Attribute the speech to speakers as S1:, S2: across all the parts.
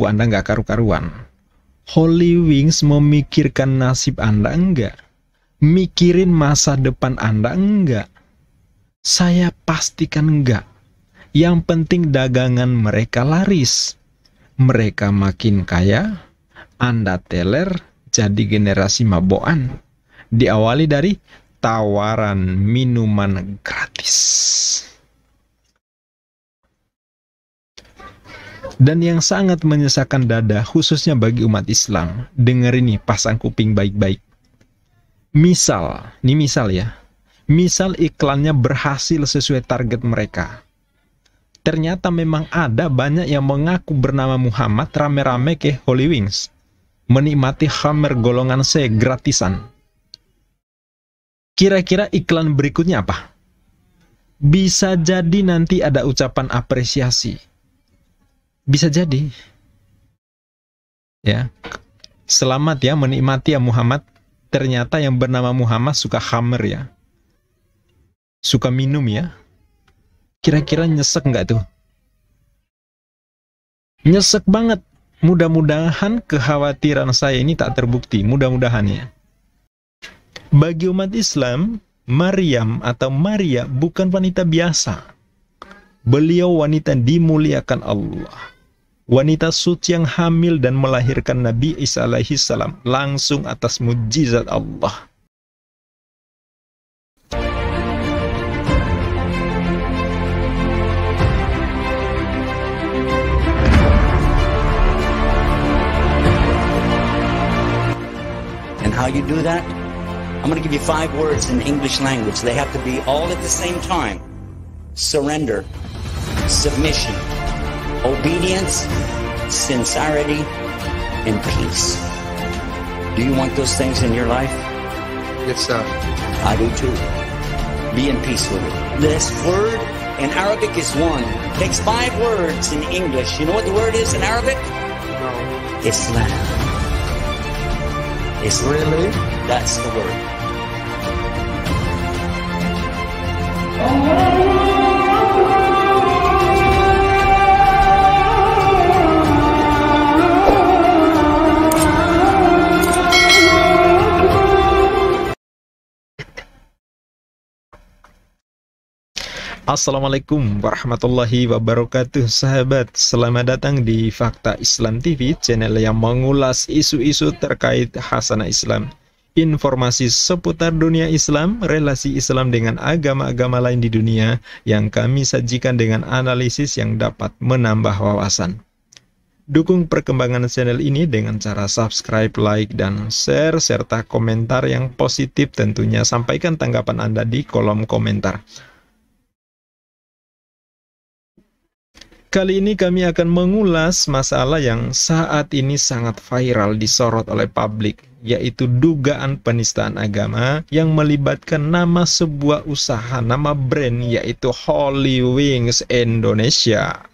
S1: mabuk Anda nggak karu-karuan. Holy Wings memikirkan nasib Anda enggak? Mikirin masa depan Anda enggak? Saya pastikan enggak. Yang penting dagangan mereka laris. Mereka makin kaya, Anda teler jadi generasi mabokan. Diawali dari tawaran minuman gratis. Dan yang sangat menyesakan dada, khususnya bagi umat Islam, denger ini, pasang kuping baik-baik. Misal ya, misal iklannya berhasil sesuai target mereka. Ternyata memang ada banyak yang mengaku bernama Muhammad rame-rame ke Holy Wings, menikmati khamer golongan C gratisan. Kira-kira iklan berikutnya apa? Bisa jadi nanti ada ucapan apresiasi. Bisa jadi. Ya. Selamat ya menikmati ya Muhammad. Ternyata yang bernama Muhammad suka khamer ya. Suka minum ya. Kira-kira nyesek nggak tuh? Nyesek banget. Mudah-mudahan kekhawatiran saya ini tak terbukti. Mudah-mudahan ya. Bagi umat Islam, Maryam atau Maria bukan wanita biasa. Beliau wanita dimuliakan Allah. Wanita suci yang hamil dan melahirkan Nabi Isa alaihi salam langsung atas mujizat Allah.
S2: And how you do that? I'm going to give you 5 words in English language. They have to be all at the same time. Surrender, submission, obedience, sincerity, and peace. Do you want those things in your life?
S3: Yes, sir.
S2: I do too. Be in peace with it. This word in Arabic is one. Takes 5 words in English. You know what the word is in Arabic?
S3: No.
S2: Islam. Islam.
S3: Really?
S2: That's the word.
S1: Assalamualaikum warahmatullahi wabarakatuh. Sahabat, selamat datang di Fakta Islam TV, channel yang mengulas isu-isu terkait hasanah Islam, informasi seputar dunia Islam, relasi Islam dengan agama-agama lain di dunia, yang kami sajikan dengan analisis yang dapat menambah wawasan. Dukung perkembangan channel ini dengan cara subscribe, like, dan share, serta komentar yang positif tentunya. Sampaikan tanggapan Anda di kolom komentar. Kali ini kami akan mengulas masalah yang saat ini sangat viral disorot oleh publik, yaitu dugaan penistaan agama yang melibatkan nama sebuah usaha, nama brand, yaitu Holy Wings Indonesia.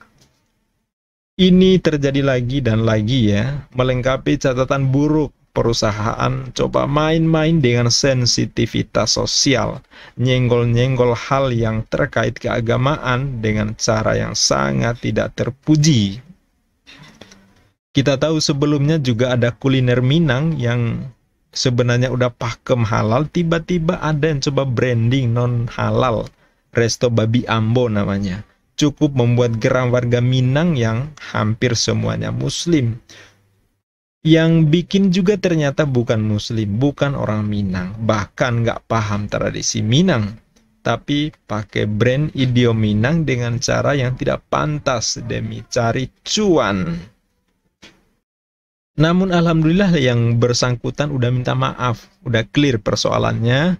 S1: Ini terjadi lagi dan lagi ya, melengkapi catatan buruk. Perusahaan coba main-main dengan sensitivitas sosial, nyenggol-nyenggol hal yang terkait keagamaan dengan cara yang sangat tidak terpuji. Kita tahu sebelumnya juga ada kuliner Minang yang sebenarnya udah pakem halal, tiba-tiba ada yang coba branding non-halal, Resto Babi Ambo namanya. Cukup membuat geram warga Minang yang hampir semuanya Muslim. Yang bikin juga ternyata bukan Muslim, bukan orang Minang, bahkan nggak paham tradisi Minang, tapi pakai brand idiom Minang dengan cara yang tidak pantas demi cari cuan. Namun alhamdulillah yang bersangkutan udah minta maaf, udah clear persoalannya.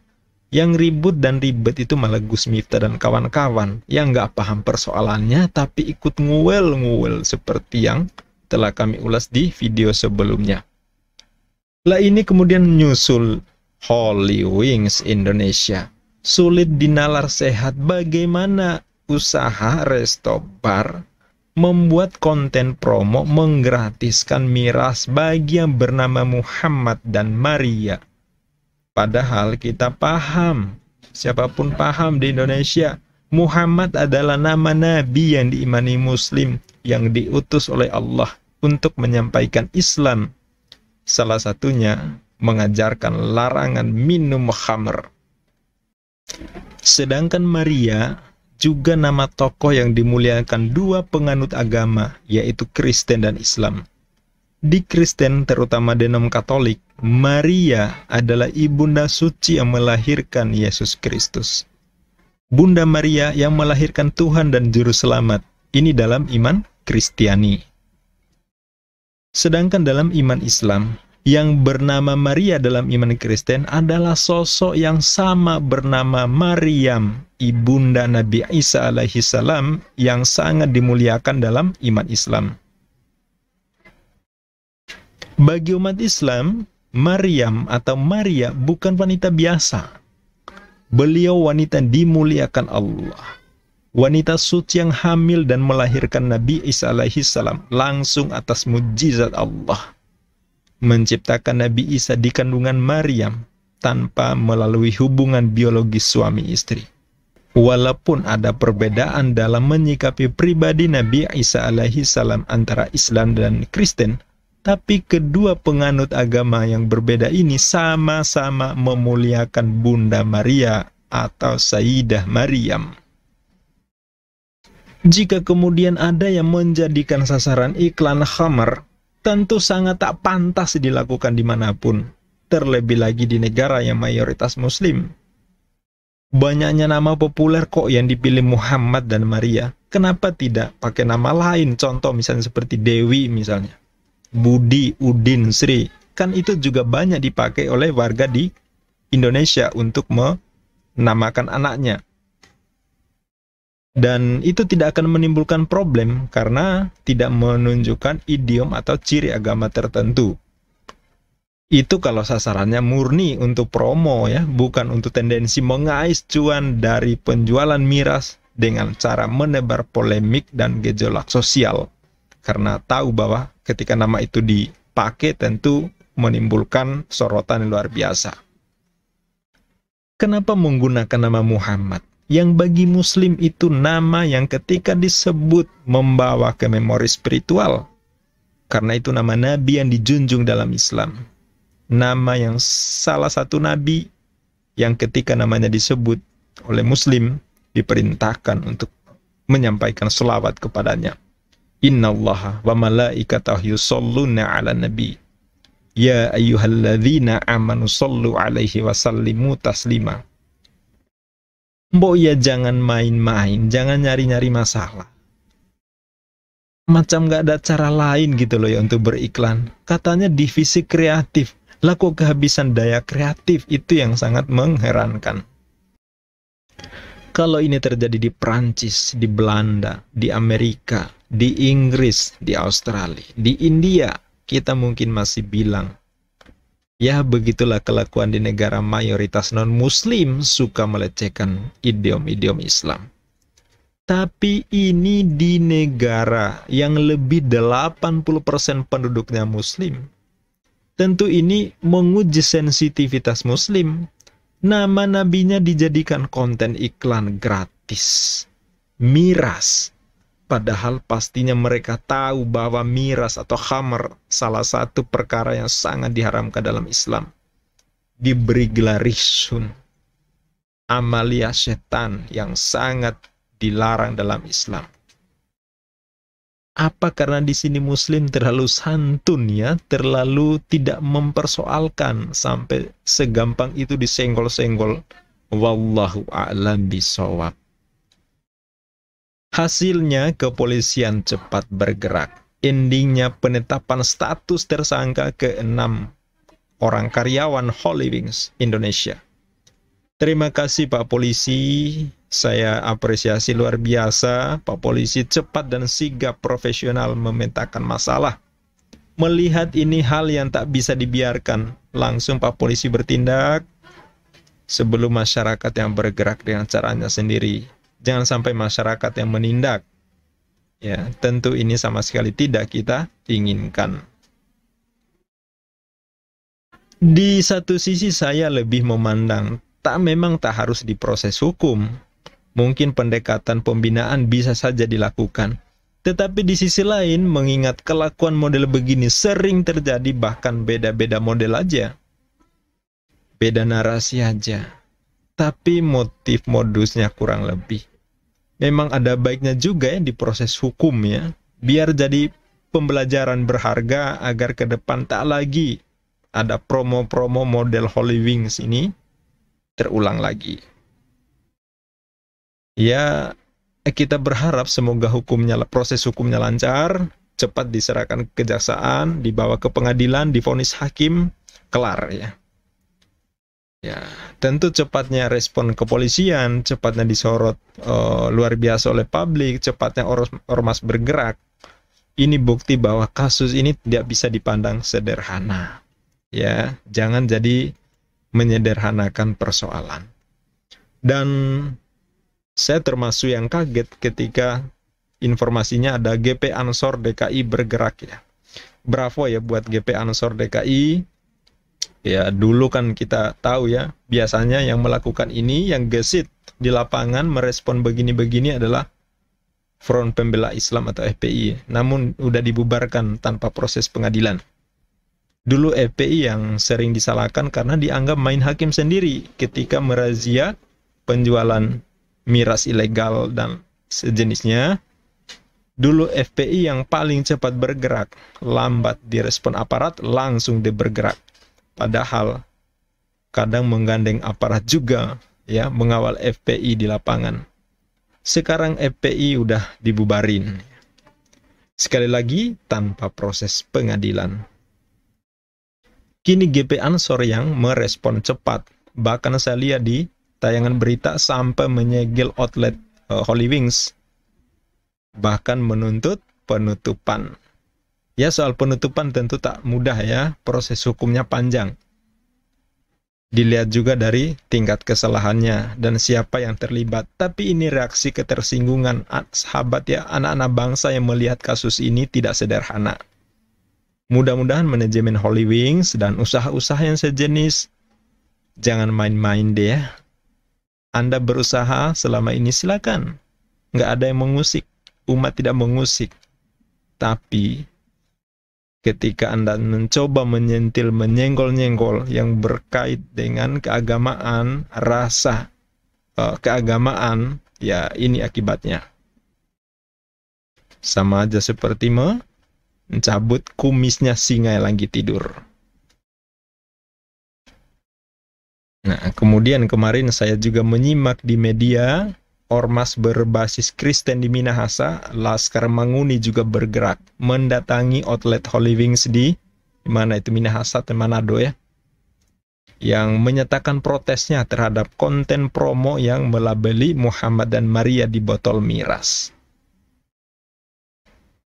S1: Yang ribut dan ribet itu malah Gus Miftah dan kawan-kawan yang nggak paham persoalannya tapi ikut nguel-nguel seperti yang telah kami ulas di video sebelumnya. Lah ini kemudian nyusul Holy Wings Indonesia. Sulit dinalar sehat bagaimana usaha resto bar membuat konten promo menggratiskan miras bagi yang bernama Muhammad dan Maria. Padahal kita paham, siapapun paham di Indonesia, Muhammad adalah nama Nabi yang diimani Muslim, yang diutus oleh Allah untuk menyampaikan Islam. Salah satunya mengajarkan larangan minum khamr. Sedangkan Maria juga nama tokoh yang dimuliakan dua penganut agama, yaitu Kristen dan Islam. Di Kristen, terutama denom Katolik, Maria adalah ibunda suci yang melahirkan Yesus Kristus. Bunda Maria yang melahirkan Tuhan dan Juru Selamat. Ini dalam iman Kristiani. Sedangkan dalam iman Islam, yang bernama Maria dalam iman Kristen adalah sosok yang sama bernama Maryam, ibunda Nabi Isa alaihi salam, yang sangat dimuliakan dalam iman Islam. Bagi umat Islam, Maryam atau Maria bukan wanita biasa. Beliau wanita dimuliakan Allah. Wanita suci yang hamil dan melahirkan Nabi Isa alaihi salam langsung atas mukjizat Allah. Menciptakan Nabi Isa di kandungan Maryam tanpa melalui hubungan biologis suami istri. Walaupun ada perbedaan dalam menyikapi pribadi Nabi Isa alaihi salam antara Islam dan Kristen, tapi kedua penganut agama yang berbeda ini sama-sama memuliakan Bunda Maria atau Sayyidah Maryam. Jika kemudian ada yang menjadikan sasaran iklan khamar, tentu sangat tak pantas dilakukan dimanapun, terlebih lagi di negara yang mayoritas Muslim. Banyaknya nama populer kok yang dipilih Muhammad dan Maria. Kenapa tidak pakai nama lain? Contoh misalnya seperti Dewi misalnya. Budi, Udin, Sri. Kan itu juga banyak dipakai oleh warga di Indonesia untuk menamakan anaknya. Dan itu tidak akan menimbulkan problem karena tidak menunjukkan idiom atau ciri agama tertentu. Itu kalau sasarannya murni untuk promo ya, bukan untuk tendensi mengais cuan dari penjualan miras dengan cara menebar polemik dan gejolak sosial. Karena tahu bahwa ketika nama itu dipakai tentu menimbulkan sorotan yang luar biasa. Kenapa menggunakan nama Muhammad? Yang bagi Muslim itu nama yang ketika disebut membawa ke memori spiritual. Karena itu nama Nabi yang dijunjung dalam Islam. Nama yang salah satu Nabi yang ketika namanya disebut oleh Muslim diperintahkan untuk menyampaikan selawat kepadanya. Innallaha wa malaikatahu yusholluna ala nabi. Ya ayyuhalladzina amanu shollu alaihi wa sallimu taslima. Mbok ya jangan main-main, jangan nyari-nyari masalah. Macam gak ada cara lain gitu loh ya untuk beriklan. Katanya divisi kreatif. Lah kok kehabisan daya kreatif, itu yang sangat mengherankan. Kalau ini terjadi di Prancis, di Belanda, di Amerika, di Inggris, di Australia, di India, kita mungkin masih bilang, ya begitulah kelakuan di negara mayoritas non-muslim suka melecehkan idiom-idiom Islam. Tapi ini di negara yang lebih 80% penduduknya muslim. Tentu ini menguji sensitivitas muslim. Nama nabinya dijadikan konten iklan gratis. Miras. Padahal pastinya mereka tahu bahwa miras atau khamr salah satu perkara yang sangat diharamkan dalam Islam. Diberi gelar risun, amalia setan yang sangat dilarang dalam Islam. Apa karena di sini Muslim terlalu santun ya, terlalu tidak mempersoalkan sampai segampang itu disenggol-senggol. Wallahu a'lam bishawab. Hasilnya kepolisian cepat bergerak. Endingnya penetapan status tersangka ke-6 orang karyawan Holy Wings Indonesia. Terima kasih Pak Polisi. Saya apresiasi luar biasa. Pak Polisi cepat dan sigap profesional memetakan masalah. Melihat ini hal yang tak bisa dibiarkan, langsung Pak Polisi bertindak sebelum masyarakat yang bergerak dengan caranya sendiri. Jangan sampai masyarakat yang menindak. Ya, tentu ini sama sekali tidak kita inginkan. Di satu sisi saya lebih memandang memang tak harus diproses hukum. Mungkin pendekatan pembinaan bisa saja dilakukan. Tetapi di sisi lain, mengingat kelakuan model begini sering terjadi, bahkan beda-beda model aja. Beda narasi aja. Tapi motif modusnya kurang lebih. Memang ada baiknya juga ya di proses hukum ya. Biar jadi pembelajaran berharga agar ke depan tak lagi ada promo-promo model Holy Wings ini terulang lagi. Ya, kita berharap semoga proses hukumnya lancar, cepat diserahkan ke kejaksaan, dibawa ke pengadilan, divonis hakim, kelar ya. Ya, tentu cepatnya respon kepolisian, cepatnya disorot luar biasa oleh publik, cepatnya ormas bergerak. Ini bukti bahwa kasus ini tidak bisa dipandang sederhana. Ya, jangan jadi menyederhanakan persoalan. Dan saya termasuk yang kaget ketika informasinya ada GP Ansor DKI bergerak ya. Bravo ya buat GP Ansor DKI. Ya, dulu kan kita tahu ya, biasanya yang melakukan ini, yang gesit di lapangan merespon begini-begini adalah Front Pembela Islam atau FPI. Namun udah dibubarkan tanpa proses pengadilan. Dulu FPI yang sering disalahkan karena dianggap main hakim sendiri ketika merazia penjualan miras ilegal dan sejenisnya. Dulu FPI yang paling cepat bergerak, lambat direspon aparat, langsung dia bergerak. Padahal kadang menggandeng aparat juga ya mengawal FPI di lapangan. Sekarang FPI udah dibubarin. Sekali lagi tanpa proses pengadilan. Kini GP Ansor yang merespon cepat. Bahkan saya lihat di tayangan berita sampai menyegel outlet Holy Wings. Bahkan menuntut penutupan. Ya, soal penutupan tentu tak mudah ya, proses hukumnya panjang. Dilihat juga dari tingkat kesalahannya dan siapa yang terlibat. Tapi ini reaksi ketersinggungan sahabat ya, anak-anak bangsa yang melihat kasus ini tidak sederhana. Mudah-mudahan manajemen Holy Wings dan usaha-usaha yang sejenis jangan main-main deh ya. Anda berusaha selama ini silakan. Nggak ada yang mengusik, umat tidak mengusik. Tapi ketika Anda mencoba menyentil, menyenggol-nyenggol yang berkait dengan keagamaan, rasa keagamaan, ya ini akibatnya. Sama aja seperti mencabut kumisnya singa yang lagi tidur. Nah, kemudian kemarin saya juga menyimak di media, ormas berbasis Kristen di Minahasa, Laskar Manguni juga bergerak mendatangi outlet Holy Wings di mana itu Minahasa atau Manado ya, yang menyatakan protesnya terhadap konten promo yang melabeli Muhammad dan Maria di botol miras.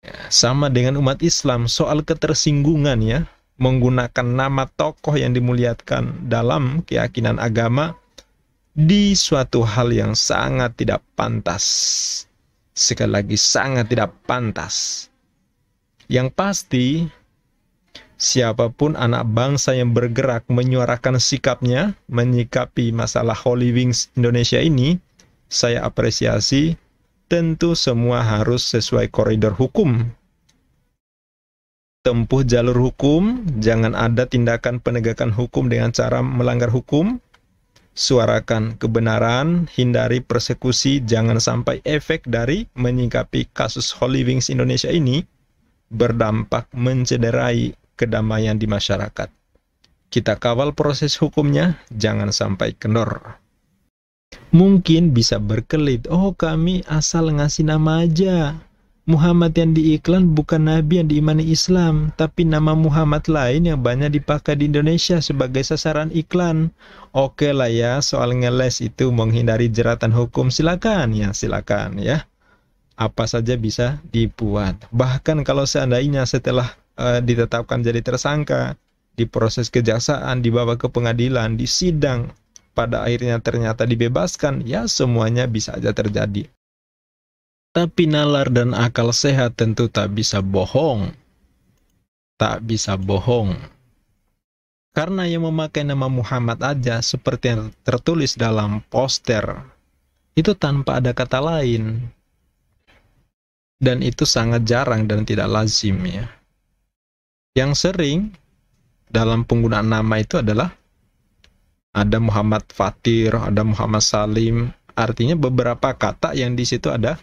S1: Ya, sama dengan umat Islam soal ketersinggungan ya, menggunakan nama tokoh yang dimuliakan dalam keyakinan agama di suatu hal yang sangat tidak pantas. Sekali lagi, sangat tidak pantas. Yang pasti, siapapun anak bangsa yang bergerak menyuarakan sikapnya, menyikapi masalah Holy Wings Indonesia ini, saya apresiasi. Tentu semua harus sesuai koridor hukum. Tempuh jalur hukum, jangan ada tindakan penegakan hukum dengan cara melanggar hukum. Suarakan kebenaran, hindari persekusi, jangan sampai efek dari menyikapi kasus Holy Wings Indonesia ini berdampak mencederai kedamaian di masyarakat. Kita kawal proses hukumnya, jangan sampai kendor. Mungkin bisa berkelit, oh kami asal ngasih nama aja. Muhammad yang diiklan bukan Nabi yang diimani Islam, tapi nama Muhammad lain yang banyak dipakai di Indonesia sebagai sasaran iklan. Oke lah ya, soal ngeles itu menghindari jeratan hukum, silakan ya, silakan ya. Apa saja bisa dibuat. Bahkan kalau seandainya setelah ditetapkan jadi tersangka, diproses kejaksaan, dibawa ke pengadilan, disidang, pada akhirnya ternyata dibebaskan, ya semuanya bisa aja terjadi. Tapi nalar dan akal sehat tentu tak bisa bohong. Tak bisa bohong. Karena yang memakai nama Muhammad aja seperti yang tertulis dalam poster, itu tanpa ada kata lain. Dan itu sangat jarang dan tidak lazim ya. Yang sering dalam penggunaan nama itu adalah ada Muhammad Fatir, ada Muhammad Salim. Artinya beberapa kata yang di situ ada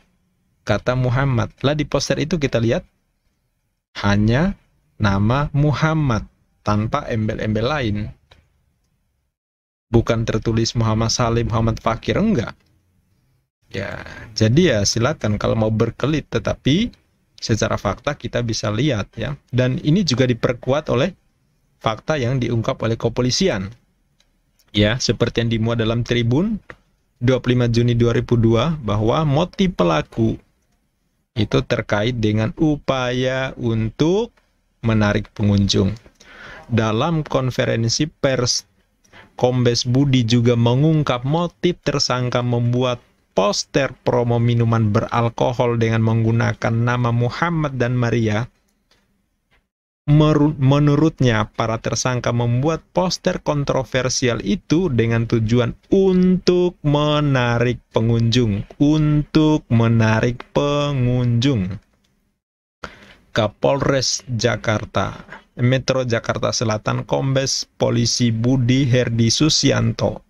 S1: kata Muhammad. Lah di poster itu kita lihat hanya nama Muhammad tanpa embel-embel lain. Bukan tertulis Muhammad Salim, Muhammad Fakir, enggak. Ya, jadi ya silakan kalau mau berkelit, tetapi secara fakta kita bisa lihat ya. Dan ini juga diperkuat oleh fakta yang diungkap oleh kepolisian. Ya, seperti yang dimuat dalam Tribun 25 Juni 2002 bahwa motif pelaku itu terkait dengan upaya untuk menarik pengunjung. Dalam konferensi pers, Kombes Budi juga mengungkap motif tersangka membuat poster promo minuman beralkohol dengan menggunakan nama Muhammad dan Maria. Menurutnya, para tersangka membuat poster kontroversial itu dengan tujuan untuk menarik pengunjung. Kapolres Jakarta, Metro Jakarta Selatan, Kombes Polisi Budi Herdi Susianto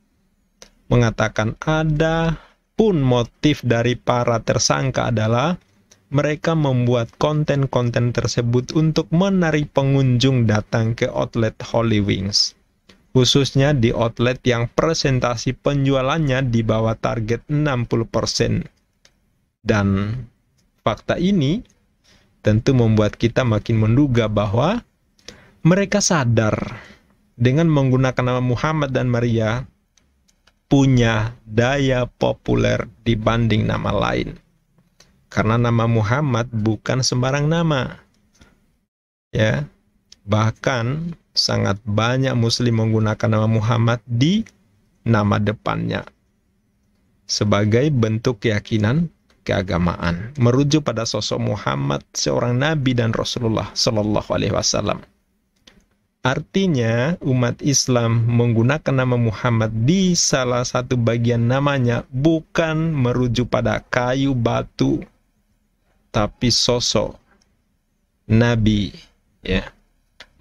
S1: mengatakan ada pun motif dari para tersangka adalah mereka membuat konten-konten tersebut untuk menarik pengunjung datang ke outlet Holy Wings, khususnya di outlet yang presentasi penjualannya di bawah target 60%. Dan fakta ini tentu membuat kita makin menduga bahwa mereka sadar dengan menggunakan nama Muhammad dan Maria punya daya populer dibanding nama lain. Karena nama Muhammad bukan sembarang nama. Ya. Bahkan sangat banyak muslim menggunakan nama Muhammad di nama depannya sebagai bentuk keyakinan keagamaan, merujuk pada sosok Muhammad, seorang nabi dan Rasulullah Shallallahu alaihi wasallam. Artinya, umat Islam menggunakan nama Muhammad di salah satu bagian namanya bukan merujuk pada kayu batu, tapi sosok Nabi. Ya.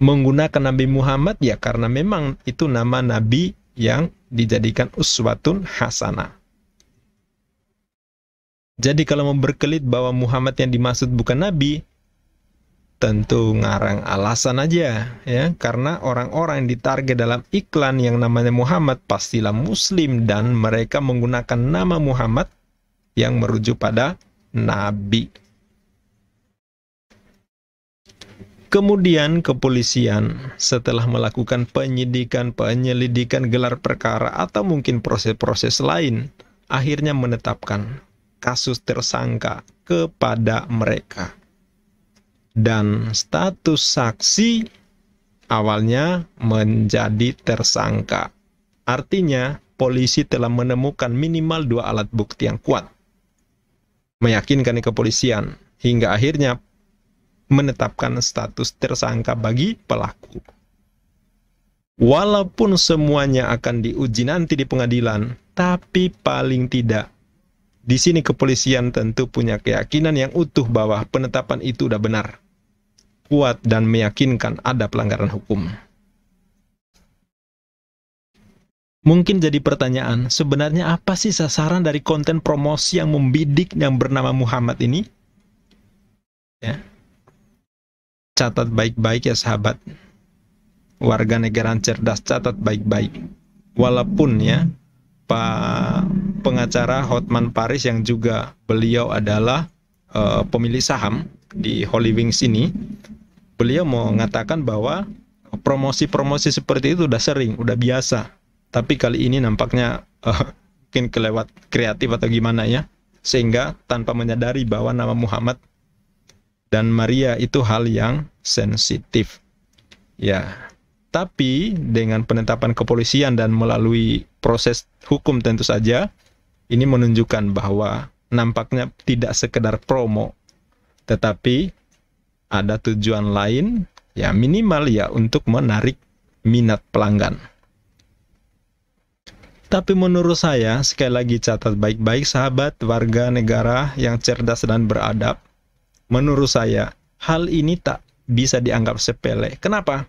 S1: Menggunakan Nabi Muhammad ya karena memang itu nama Nabi yang dijadikan uswatun hasanah. Jadi kalau mau berkelit bahwa Muhammad yang dimaksud bukan Nabi, tentu ngarang alasan aja ya, karena orang-orang yang ditarget dalam iklan yang namanya Muhammad pastilah muslim dan mereka menggunakan nama Muhammad yang merujuk pada nabi. Kemudian kepolisian setelah melakukan penyelidikan gelar perkara atau mungkin proses-proses lain, akhirnya menetapkan kasus tersangka kepada mereka. Dan status saksi awalnya menjadi tersangka. Artinya, polisi telah menemukan minimal 2 alat bukti yang kuat, meyakinkan kepolisian, hingga akhirnya menetapkan status tersangka bagi pelaku. Walaupun semuanya akan diuji nanti di pengadilan, tapi paling tidak di sini kepolisian tentu punya keyakinan yang utuh bahwa penetapan itu udah benar, kuat dan meyakinkan ada pelanggaran hukum. Mungkin jadi pertanyaan, sebenarnya apa sih sasaran dari konten promosi yang membidik yang bernama Muhammad ini? Ya. Catat baik-baik ya sahabat. Warga negara cerdas, catat baik-baik. Walaupun ya, Pak pengacara Hotman Paris yang juga beliau adalah pemilik saham di Holy Wings ini, beliau mau mengatakan bahwa promosi-promosi seperti itu udah sering, udah biasa. Tapi kali ini nampaknya mungkin kelewat kreatif atau gimana ya, sehingga tanpa menyadari bahwa nama Muhammad dan Maria itu hal yang sensitif. Ya, tapi dengan penetapan kepolisian dan melalui proses hukum tentu saja, ini menunjukkan bahwa nampaknya tidak sekedar promo, tetapi ada tujuan lain, ya minimal ya untuk menarik minat pelanggan. Tapi menurut saya, sekali lagi catat baik-baik sahabat warga negara yang cerdas dan beradab, Menurut saya, hal ini tak bisa dianggap sepele. Kenapa?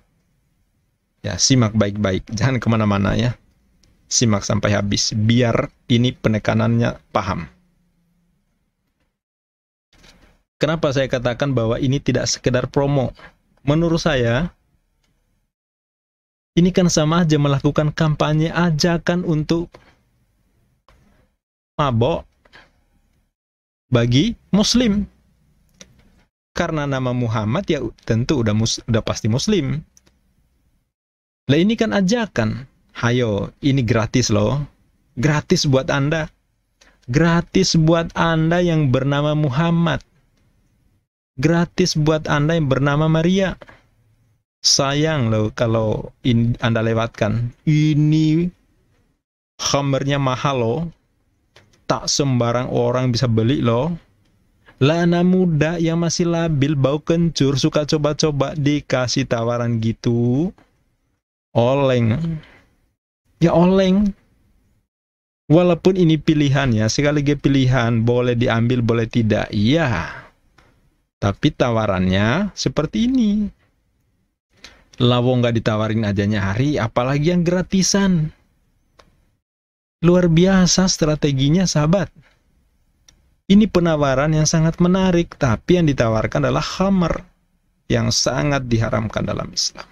S1: Ya, simak baik-baik. Jangan kemana-mana ya. Simak sampai habis. Biar ini penekanannya paham. Kenapa saya katakan bahwa ini tidak sekedar promo? Menurut saya, ini kan sama aja melakukan kampanye ajakan untuk mabok bagi Muslim. Karena nama Muhammad ya tentu udah pasti Muslim. Lah ini kan ajakan. Hayo, ini gratis loh. Gratis buat Anda. Gratis buat Anda yang bernama Muhammad. Gratis buat Anda yang bernama Maria. Sayang loh kalau Anda lewatkan. Ini khamernya mahal loh. Tak sembarang orang bisa beli loh. Lah anak muda yang masih labil, bau kencur, suka coba-coba, dikasih tawaran gitu. Oleng. Ya oleng. Walaupun ini pilihan ya, sekali lagi pilihan, boleh diambil, boleh tidak. Iya. Tapi tawarannya seperti ini. Lawong nggak ditawarin aja nyari, apalagi yang gratisan. Luar biasa strateginya, sahabat. Ini penawaran yang sangat menarik, tapi yang ditawarkan adalah khamr yang sangat diharamkan dalam Islam.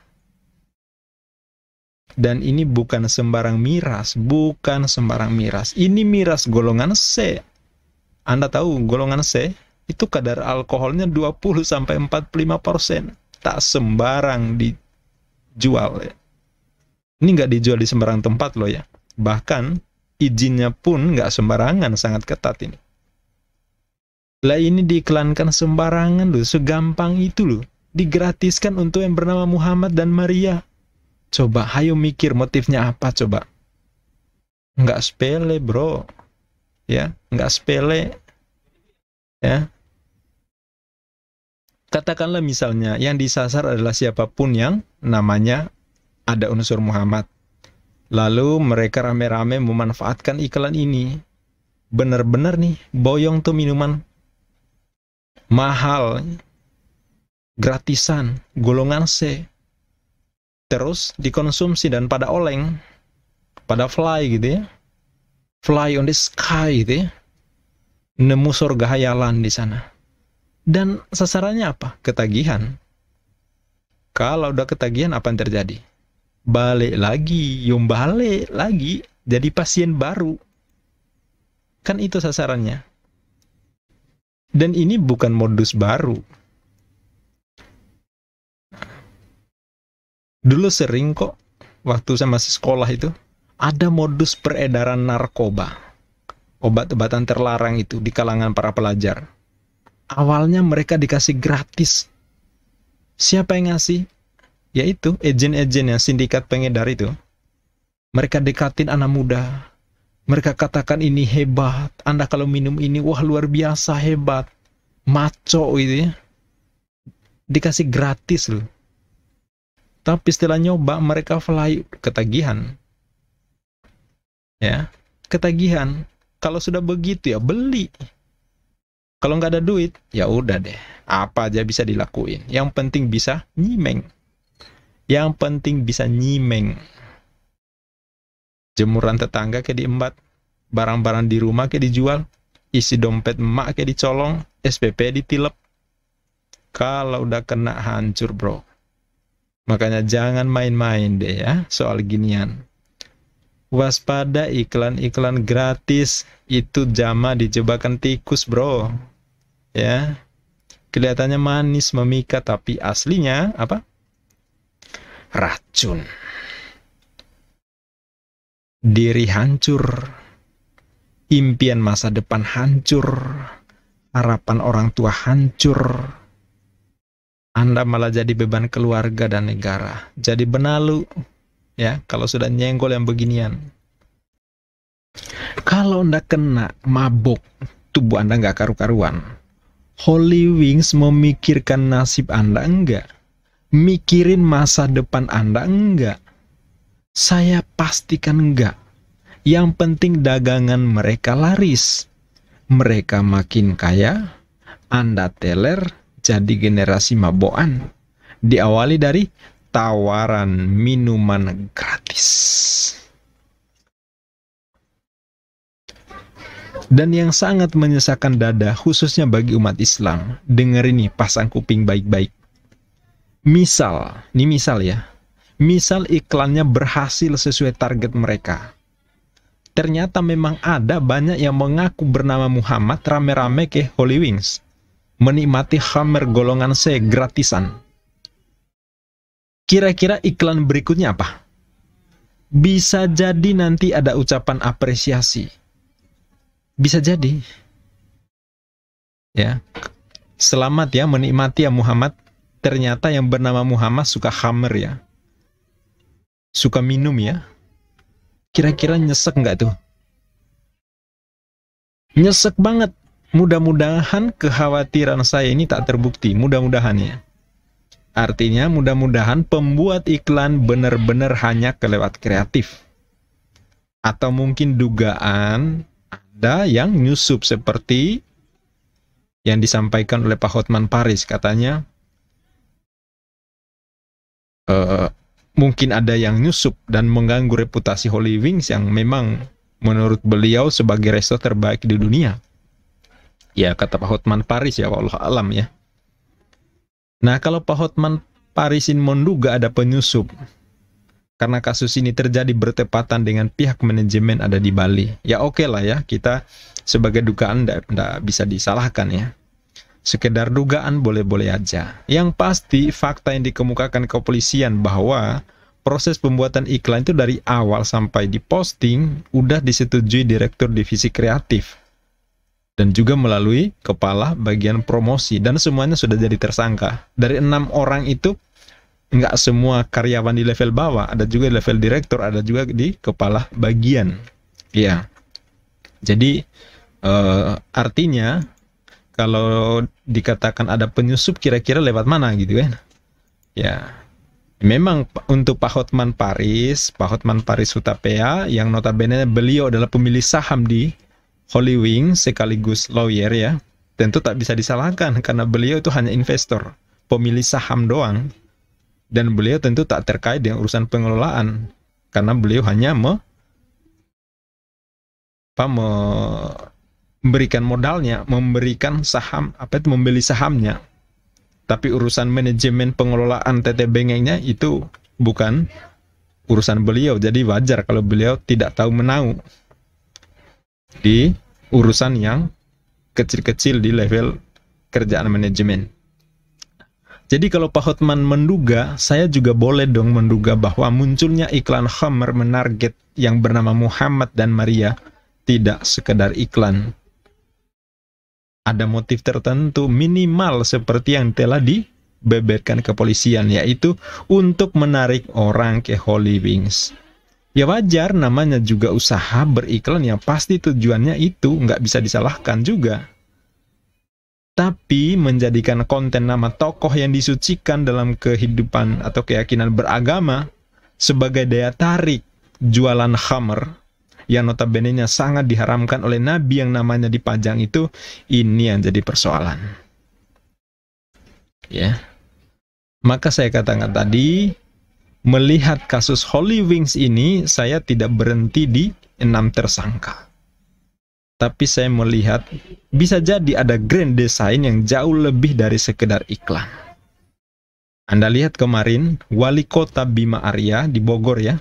S1: Dan ini bukan sembarang miras, bukan sembarang miras. Ini miras golongan C. Anda tahu golongan C itu kadar alkoholnya 20-45%. Tak sembarang dijual ya. Ini nggak dijual di sembarang tempat loh ya. Bahkan izinnya pun nggak sembarangan, sangat ketat ini. Lah ini diiklankan sembarangan loh, segampang itu loh. Digratiskan untuk yang bernama Muhammad dan Maria. Coba, ayo mikir motifnya apa coba. Nggak sepele bro. Ya, nggak sepele. Ya. Katakanlah misalnya yang disasar adalah siapapun yang namanya ada unsur Muhammad. Lalu mereka rame-rame memanfaatkan iklan ini. Benar-benar nih, boyong tuh minuman mahal, gratisan, golongan C. Terus dikonsumsi dan pada oleng, pada fly gitu ya. Fly on the sky gitu ya. Nemu surga hayalan di sana. Dan sasarannya apa? Ketagihan. Kalau udah ketagihan apa yang terjadi? Balik lagi, balik lagi, jadi pasien baru. Kan itu sasarannya. Dan ini bukan modus baru. Dulu sering kok, waktu saya masih sekolah itu, ada modus peredaran narkoba. Obat-obatan terlarang itu di kalangan para pelajar. Awalnya mereka dikasih gratis. Siapa yang ngasih? Yaitu agen-agen yang sindikat pengedar itu. Mereka dekatin anak muda. Mereka katakan ini hebat. Anda kalau minum ini, wah luar biasa hebat. Maco gitu ya. Dikasih gratis loh. Tapi setelah nyoba mereka fly ketagihan. Ya, ketagihan. Kalau sudah begitu ya beli. Kalau nggak ada duit, ya udah deh. Apa aja bisa dilakuin. Yang penting bisa nyimeng. Yang penting bisa nyimeng. Jemuran tetangga kayak diembat, barang-barang di rumah kayak dijual, isi dompet emak kayak dicolong, SPP ditilep. Kalau udah kena hancur bro. Makanya jangan main-main deh ya soal ginian. Waspada iklan-iklan gratis, itu jama di jebakan tikus bro. Ya, kelihatannya manis memikat tapi aslinya apa? Racun. Diri hancur, impian masa depan hancur, harapan orang tua hancur. Anda malah jadi beban keluarga dan negara, jadi benalu. Ya, kalau sudah nyenggol yang beginian. Kalau Anda kena mabuk, tubuh Anda nggak karu-karuan. Holy Wings memikirkan nasib Anda enggak? Mikirin masa depan Anda enggak? Saya pastikan enggak. Yang penting dagangan mereka laris. Mereka makin kaya, Anda teler jadi generasi mabokan. Diawali dari tawaran minuman gratis. Dan yang sangat menyesakkan dada, khususnya bagi umat Islam, dengar ini, pasang kuping baik-baik. Misal ya, misal iklannya berhasil sesuai target mereka. Ternyata memang ada banyak yang mengaku bernama Muhammad rame-rame ke Holy Wings, menikmati khamer golongan C gratisan. Kira-kira iklan berikutnya apa? Bisa jadi nanti ada ucapan apresiasi. Bisa jadi. Ya. Selamat ya menikmati ya Muhammad. Ternyata yang bernama Muhammad suka khamer ya. Suka minum ya. Kira-kira nyesek nggak tuh? Nyesek banget. Mudah-mudahan kekhawatiran saya ini tak terbukti. Mudah-mudahan ya. Artinya mudah-mudahan pembuat iklan benar-benar hanya kelewat kreatif. Atau mungkin dugaan ada yang nyusup seperti yang disampaikan oleh Pak Hotman Paris. Katanya mungkin ada yang nyusup dan mengganggu reputasi Holy Wings yang memang menurut beliau sebagai resto terbaik di dunia. Ya kata Pak Hotman Paris ya, wallahu alam ya. Nah kalau Pak Hotman Parisin menduga ada penyusup karena kasus ini terjadi bertepatan dengan pihak manajemen ada di Bali, ya oke lah ya, kita sebagai dugaan tidak bisa disalahkan ya. Sekedar dugaan boleh-boleh aja. Yang pasti fakta yang dikemukakan kepolisian bahwa proses pembuatan iklan itu dari awal sampai diposting udah disetujui Direktur Divisi Kreatif dan juga melalui Kepala Bagian Promosi, dan semuanya sudah jadi tersangka. Dari 6 orang itu nggak semua karyawan di level bawah, ada juga di level direktur, ada juga di kepala bagian. Ya, jadi artinya kalau dikatakan ada penyusup kira-kira lewat mana gitu kan? Ya, memang untuk Pak Hotman Paris Hutapea yang notabene beliau adalah pemilik saham di Holy Wings sekaligus lawyer ya, tentu tak bisa disalahkan karena beliau itu hanya investor, pemilik saham doang. Dan beliau tentu tak terkait dengan urusan pengelolaan, karena beliau hanya memberikan modalnya, memberikan saham, membeli sahamnya. Tapi urusan manajemen pengelolaan TT Bengengnya itu bukan urusan beliau, jadi wajar kalau beliau tidak tahu menau di urusan yang kecil-kecil di level kerjaan manajemen. Jadi kalau Pak Hotman menduga, saya juga boleh dong menduga bahwa munculnya iklan khamr menarget yang bernama Muhammad dan Maria tidak sekedar iklan. Ada motif tertentu minimal seperti yang telah dibeberkan kepolisian, yaitu untuk menarik orang ke Holy Wings. Ya wajar, namanya juga usaha beriklan yang pasti tujuannya itu, nggak bisa disalahkan juga. Tapi menjadikan konten nama tokoh yang disucikan dalam kehidupan atau keyakinan beragama sebagai daya tarik jualan khamr yang notabene-nya sangat diharamkan oleh Nabi yang namanya dipajang itu, ini yang jadi persoalan. Ya. Maka saya katakan tadi, melihat kasus Holy Wings ini, saya tidak berhenti di 6 tersangka. Tapi saya melihat bisa jadi ada grand design yang jauh lebih dari sekedar iklan. Anda lihat kemarin Wali Kota Bima Arya di Bogor ya,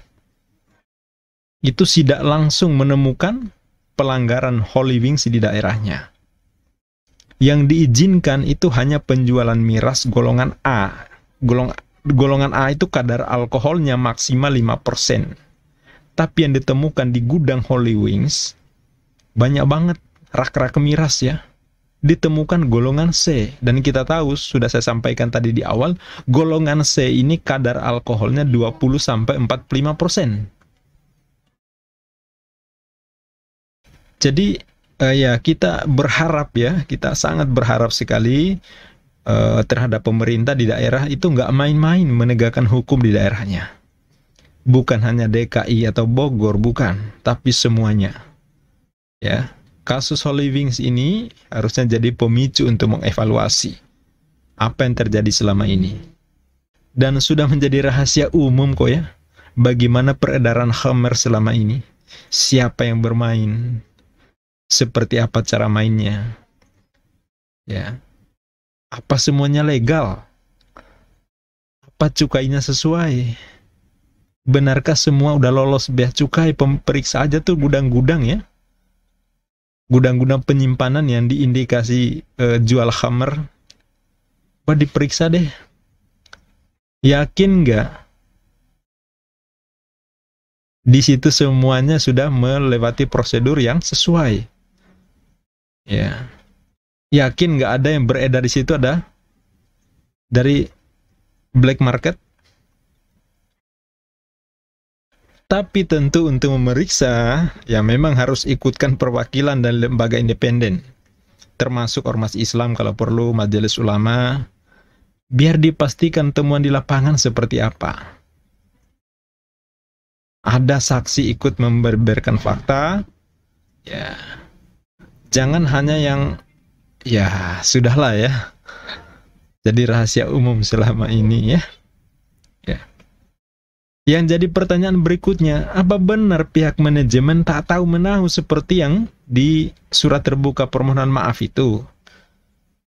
S1: itu tidak langsung menemukan pelanggaran Holy Wings di daerahnya. Yang diizinkan itu hanya penjualan miras golongan A. Golongan A itu kadar alkoholnya maksimal 5%. Tapi yang ditemukan di gudang Holy Wings banyak banget rak-rak miras ya. Ditemukan golongan C, dan kita tahu, sudah saya sampaikan tadi di awal, golongan C ini kadar alkoholnya 20-45%. Jadi ya kita berharap ya, kita sangat berharap sekali terhadap pemerintah di daerah itu nggak main-main menegakkan hukum di daerahnya. Bukan hanya DKI atau Bogor, bukan, tapi semuanya. Ya, kasus Holy Wings ini harusnya jadi pemicu untuk mengevaluasi apa yang terjadi selama ini. Dan sudah menjadi rahasia umum kok ya, bagaimana peredaran Hammer selama ini. Siapa yang bermain, seperti apa cara mainnya, ya, apa semuanya legal, apa cukainya sesuai, benarkah semua udah lolos bea cukai. Periksa aja tuh gudang-gudang ya, gudang-gudang penyimpanan yang diindikasi jual Hammer. Apa diperiksa deh, yakin nggak di situ semuanya sudah melewati prosedur yang sesuai? Ya, yakin nggak ada yang beredar di situ ada dari black market? Tapi tentu untuk memeriksa, ya memang harus ikutkan perwakilan dan lembaga independen, termasuk ormas Islam kalau perlu, majelis ulama, biar dipastikan temuan di lapangan seperti apa. Ada saksi ikut membeberkan fakta, ya jangan hanya yang, ya sudahlah ya, jadi rahasia umum selama ini ya. Yang jadi pertanyaan berikutnya, apa benar pihak manajemen tak tahu menahu seperti yang di surat terbuka permohonan maaf itu?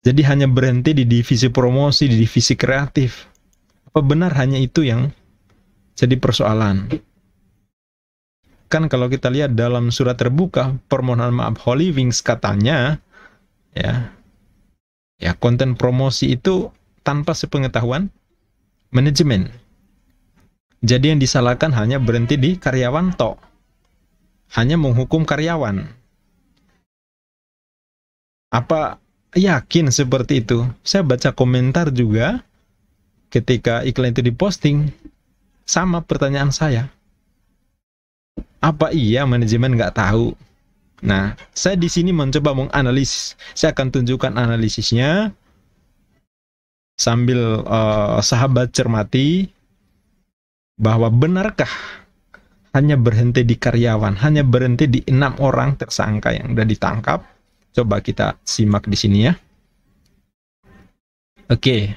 S1: Jadi hanya berhenti di divisi promosi, di divisi kreatif. Apa benar hanya itu yang jadi persoalan? Kan kalau kita lihat dalam surat terbuka permohonan maaf Holy Wings katanya, ya konten promosi itu tanpa sepengetahuan manajemen. Jadi yang disalahkan hanya berhenti di karyawan tok. Hanya menghukum karyawan. Apa yakin seperti itu? Saya baca komentar juga ketika iklan itu diposting, sama pertanyaan saya. Apa iya manajemen nggak tahu? Nah, saya di sini mencoba menganalisis. Saya akan tunjukkan analisisnya sambil sahabat cermati bahwa benarkah hanya berhenti di karyawan, hanya berhenti di 6 orang tersangka yang sudah ditangkap. Coba kita simak di sini ya. Oke.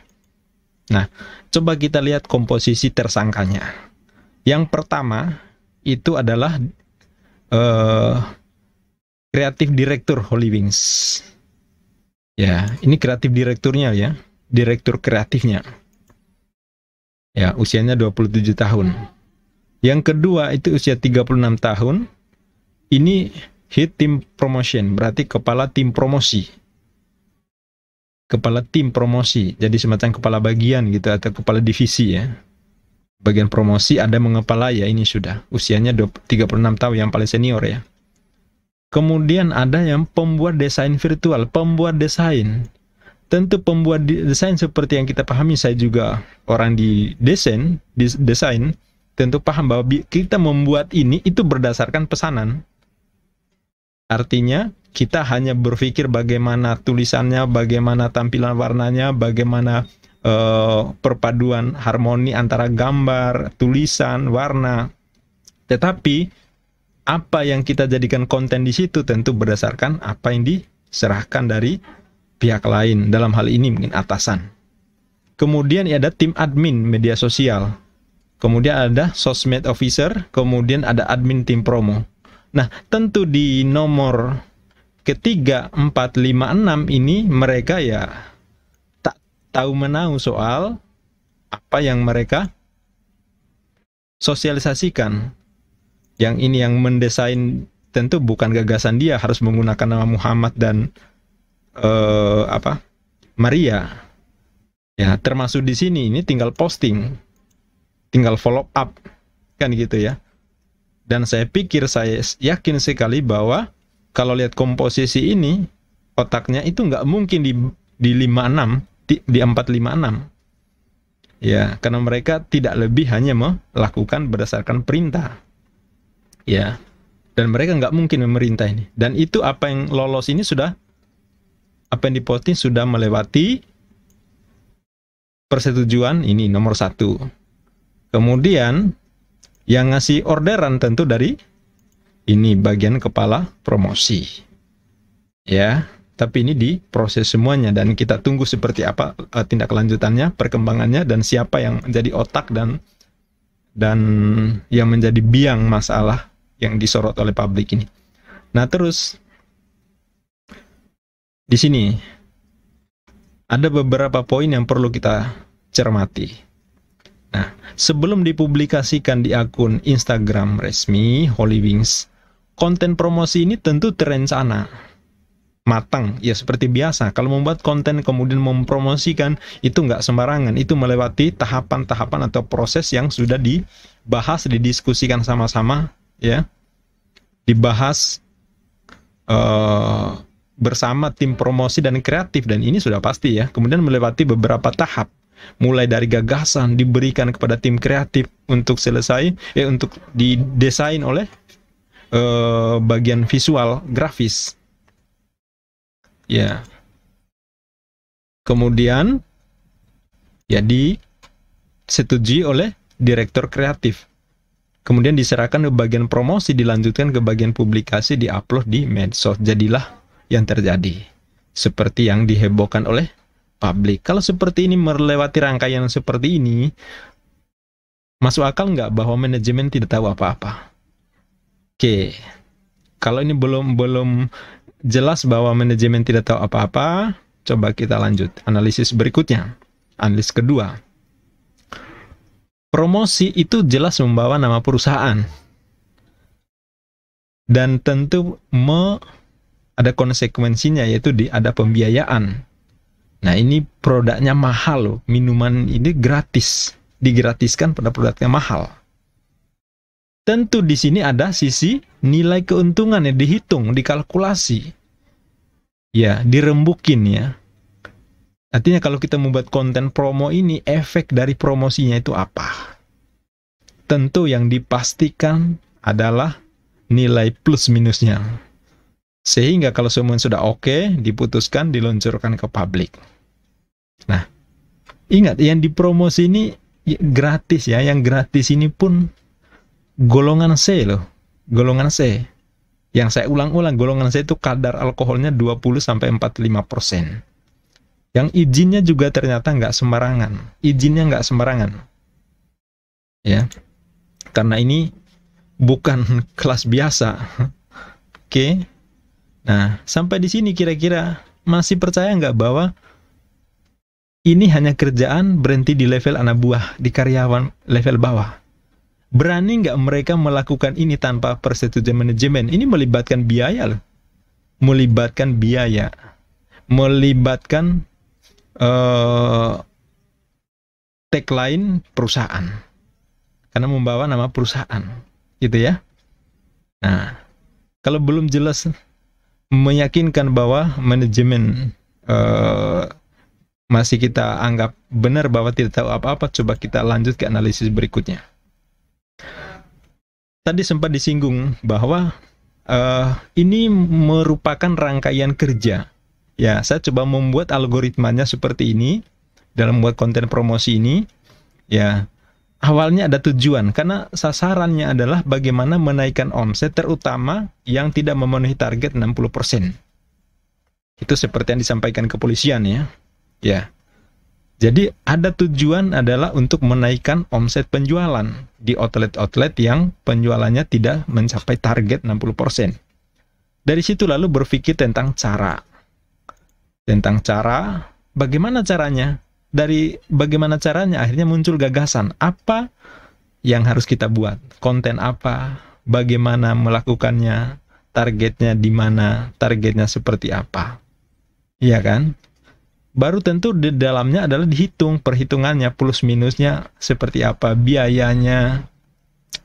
S1: Nah, coba kita lihat komposisi tersangkanya. Yang pertama itu adalah kreatif direktur Holy Wings. Ya, ini kreatif direkturnya ya, direktur kreatifnya. Ya, usianya 27 tahun. Yang kedua itu usia 36 tahun. Ini head team promotion, berarti kepala tim promosi. Kepala tim promosi, jadi semacam kepala bagian gitu atau kepala divisi ya. Bagian promosi ada mengepalai ya, ini sudah. Usianya 36 tahun, yang paling senior ya. Kemudian ada yang pembuat desain virtual, pembuat desain. Tentu pembuat desain seperti yang kita pahami, saya juga orang di desain, tentu paham bahwa kita membuat ini itu berdasarkan pesanan. Artinya kita hanya berpikir bagaimana tulisannya, bagaimana tampilan warnanya, bagaimana perpaduan harmoni antara gambar, tulisan, warna. Tetapi apa yang kita jadikan konten di situ tentu berdasarkan apa yang diserahkan dari pihak lain, dalam hal ini mungkin atasan. Kemudian ada tim admin media sosial. Kemudian ada sosmed officer, kemudian ada admin tim promo. Nah, tentu di nomor ketiga, 4, 5, 6 ini mereka ya tak tahu menahu soal apa yang mereka sosialisasikan. Yang ini yang mendesain tentu bukan gagasan dia, harus menggunakan nama Muhammad dan Maria. Ya, termasuk di sini ini tinggal posting, tinggal follow up kan gitu ya. Dan saya pikir, saya yakin sekali bahwa kalau lihat komposisi ini, otaknya itu nggak mungkin di 56, di 456. Ya, karena mereka tidak lebih hanya melakukan berdasarkan perintah. Ya, dan mereka nggak mungkin memerintah ini. Dan itu apa yang lolos ini sudah, apa yang diposting sudah melewati persetujuan ini nomor 1. Kemudian yang ngasih orderan tentu dari ini bagian kepala promosi. Ya, tapi ini diproses semuanya dan kita tunggu seperti apa tindak lanjutannya, perkembangannya, dan siapa yang menjadi otak dan yang menjadi biang masalah yang disorot oleh publik ini. Nah, terus di sini ada beberapa poin yang perlu kita cermati. Nah, sebelum dipublikasikan di akun Instagram resmi Holy Wings, konten promosi ini tentu terencana matang, ya seperti biasa. Kalau membuat konten kemudian mempromosikan, itu nggak sembarangan, itu melewati tahapan-tahapan atau proses yang sudah dibahas, didiskusikan sama-sama, ya, dibahas bersama tim promosi dan kreatif, dan ini sudah pasti ya. Kemudian melewati beberapa tahap, mulai dari gagasan diberikan kepada tim kreatif untuk selesai, untuk didesain oleh bagian visual grafis. Ya, kemudian ya disetujui oleh direktur kreatif. Kemudian diserahkan ke bagian promosi, dilanjutkan ke bagian publikasi, diupload di medsos. Jadilah yang terjadi seperti yang dihebohkan oleh publik. Kalau seperti ini, melewati rangkaian seperti ini, masuk akal nggak bahwa manajemen tidak tahu apa-apa? Oke, kalau ini belum jelas bahwa manajemen tidak tahu apa-apa, coba kita lanjut analisis berikutnya. Analisis kedua, promosi itu jelas membawa nama perusahaan dan tentu ada konsekuensinya, yaitu ada pembiayaan. Nah, ini produknya mahal loh, minuman ini gratis, digratiskan pada produknya mahal. Tentu di sini ada sisi nilai keuntungan yang dihitung, dikalkulasi. Ya, dirembukin ya. Artinya kalau kita membuat konten promo ini, efek dari promosinya itu apa? Tentu yang dipastikan adalah nilai plus minusnya. Sehingga kalau semua sudah oke, diputuskan, diluncurkan ke publik. Nah, ingat yang dipromosi ini gratis ya, yang gratis ini pun golongan C loh, golongan C. Yang saya ulang-ulang, golongan C itu kadar alkoholnya 20-45%. Yang izinnya juga ternyata nggak sembarangan. Izinnya nggak sembarangan. Ya, karena ini bukan kelas biasa. Oke. Nah, sampai di sini kira-kira masih percaya nggak bahwa ini hanya kerjaan berhenti di level anak buah, di karyawan level bawah? Berani nggak mereka melakukan ini tanpa persetujuan manajemen? Ini melibatkan biaya loh. Melibatkan biaya. Melibatkan tagline perusahaan. Karena membawa nama perusahaan. Gitu ya. Nah, kalau belum jelas meyakinkan bahwa manajemen masih kita anggap benar bahwa tidak tahu apa-apa, coba kita lanjut ke analisis berikutnya. Tadi sempat disinggung bahwa ini merupakan rangkaian kerja. Ya, saya coba membuat algoritmanya seperti ini dalam membuat konten promosi ini. Ya, awalnya ada tujuan karena sasarannya adalah bagaimana menaikkan omset, terutama yang tidak memenuhi target 60%. Itu seperti yang disampaikan kepolisian ya. Ya. Jadi ada tujuan adalah untuk menaikkan omset penjualan di outlet-outlet yang penjualannya tidak mencapai target 60%. Dari situ lalu berpikir tentang cara. Tentang cara, bagaimana caranya? Dari bagaimana caranya akhirnya muncul gagasan. Apa yang harus kita buat? Konten apa? Bagaimana melakukannya? Targetnya di mana? Targetnya seperti apa? Iya kan? Baru tentu di dalamnya adalah dihitung, perhitungannya, plus minusnya seperti apa, biayanya,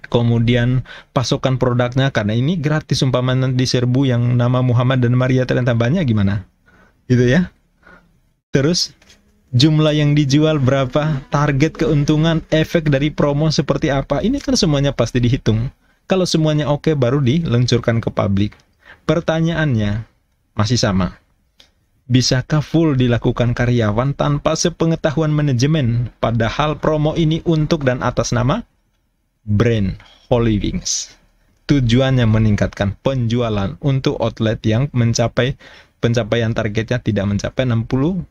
S1: kemudian pasokan produknya, karena ini gratis umpamanya diserbu yang nama Muhammad dan Maria ternyata banyak, gimana? Gitu ya. Terus jumlah yang dijual berapa, target keuntungan, efek dari promo seperti apa, ini kan semuanya pasti dihitung. Kalau semuanya oke, baru diluncurkan ke publik. Pertanyaannya masih sama. Bisakah full dilakukan karyawan tanpa sepengetahuan manajemen? Padahal promo ini untuk dan atas nama brand Holy Wings. Tujuannya meningkatkan penjualan untuk outlet yang mencapai pencapaian targetnya tidak mencapai 60%.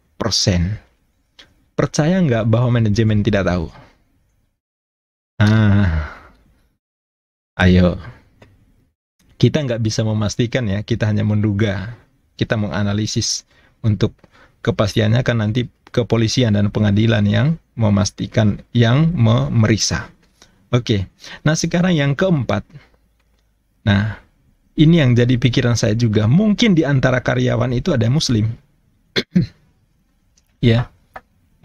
S1: Percaya nggak bahwa manajemen tidak tahu? Ayo. Kita nggak bisa memastikan ya, kita hanya menduga. Kita menganalisis. Untuk kepastiannya kan nanti kepolisian dan pengadilan yang memastikan, yang memeriksa. Oke, nah sekarang yang keempat. Nah, ini yang jadi pikiran saya juga. Mungkin di antara karyawan itu ada yang muslim. Ya,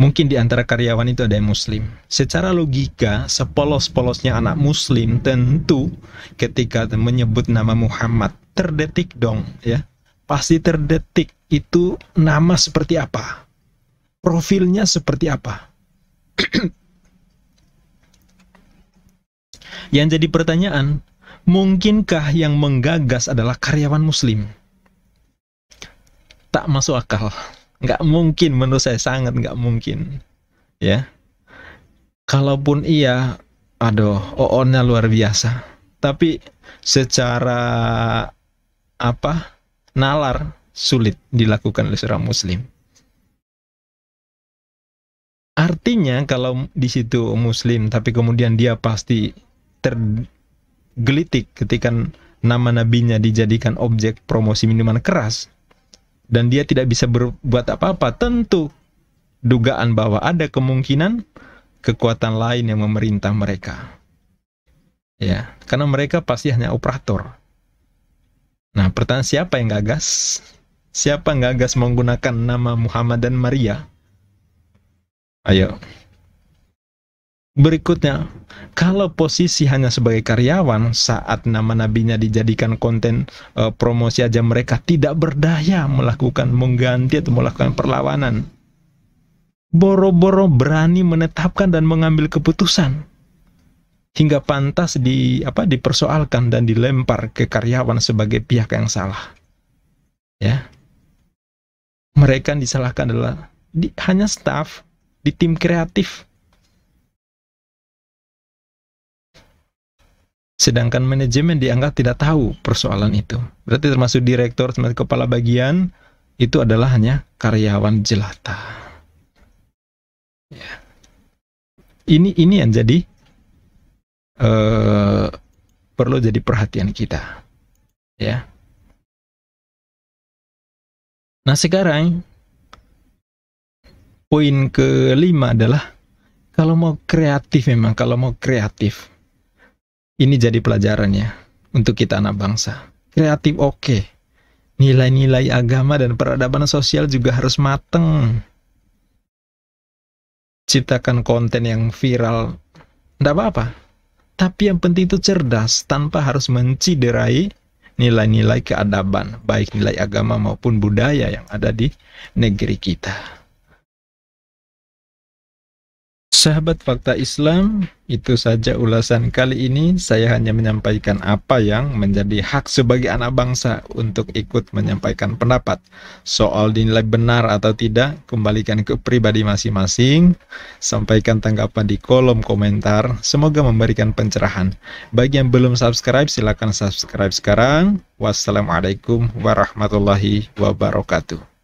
S1: mungkin di antara karyawan itu ada yang muslim. Secara logika, sepolos-polosnya anak muslim tentu ketika menyebut nama Muhammad, terdetik dong ya. Pasti terdetik itu nama seperti apa, profilnya seperti apa. Yang jadi pertanyaan, mungkinkah yang menggagas adalah karyawan muslim? Tak masuk akal. Nggak mungkin, menurut saya sangat nggak mungkin. Ya. Kalaupun iya, aduh, oonnya luar biasa. Tapi secara nalar sulit dilakukan oleh seorang muslim. Artinya kalau di situ muslim tapi kemudian dia pasti tergelitik ketika nama nabinya dijadikan objek promosi minuman keras dan dia tidak bisa berbuat apa-apa, tentu dugaan bahwa ada kemungkinan kekuatan lain yang memerintah mereka. Ya, karena mereka pasti hanya operator. Nah, pertanyaan, siapa yang gagas? Siapa yang gagas menggunakan nama Muhammad dan Maria? Ayo. Berikutnya, kalau posisi hanya sebagai karyawan saat nama nabinya dijadikan konten promosi aja, mereka tidak berdaya melakukan mengganti atau melakukan perlawanan. Boro-boro berani menetapkan dan mengambil keputusan hingga pantas dipersoalkan dan dilempar ke karyawan sebagai pihak yang salah. Ya. Mereka yang disalahkan adalah hanya staf di tim kreatif. Sedangkan manajemen dianggap tidak tahu persoalan itu. Berarti termasuk direktur, termasuk kepala bagian, itu adalah hanya karyawan jelata. Ya. Ini yang jadi perlu jadi perhatian kita. Ya. Nah sekarang poin kelima adalah kalau mau kreatif, ini jadi pelajarannya untuk kita anak bangsa. Kreatif oke. Nilai-nilai agama dan peradaban sosial juga harus mateng. Ciptakan konten yang viral, tidak apa-apa. Tapi yang penting itu cerdas, tanpa harus menciderai nilai-nilai keadaban, baik nilai agama maupun budaya yang ada di negeri kita. Sahabat Fakta Islam, itu saja ulasan kali ini. Saya hanya menyampaikan apa yang menjadi hak sebagai anak bangsa untuk ikut menyampaikan pendapat. Soal dinilai benar atau tidak, kembalikan ke pribadi masing-masing. Sampaikan tanggapan di kolom komentar. Semoga memberikan pencerahan. Bagi yang belum subscribe, silakan subscribe sekarang. Wassalamualaikum warahmatullahi wabarakatuh.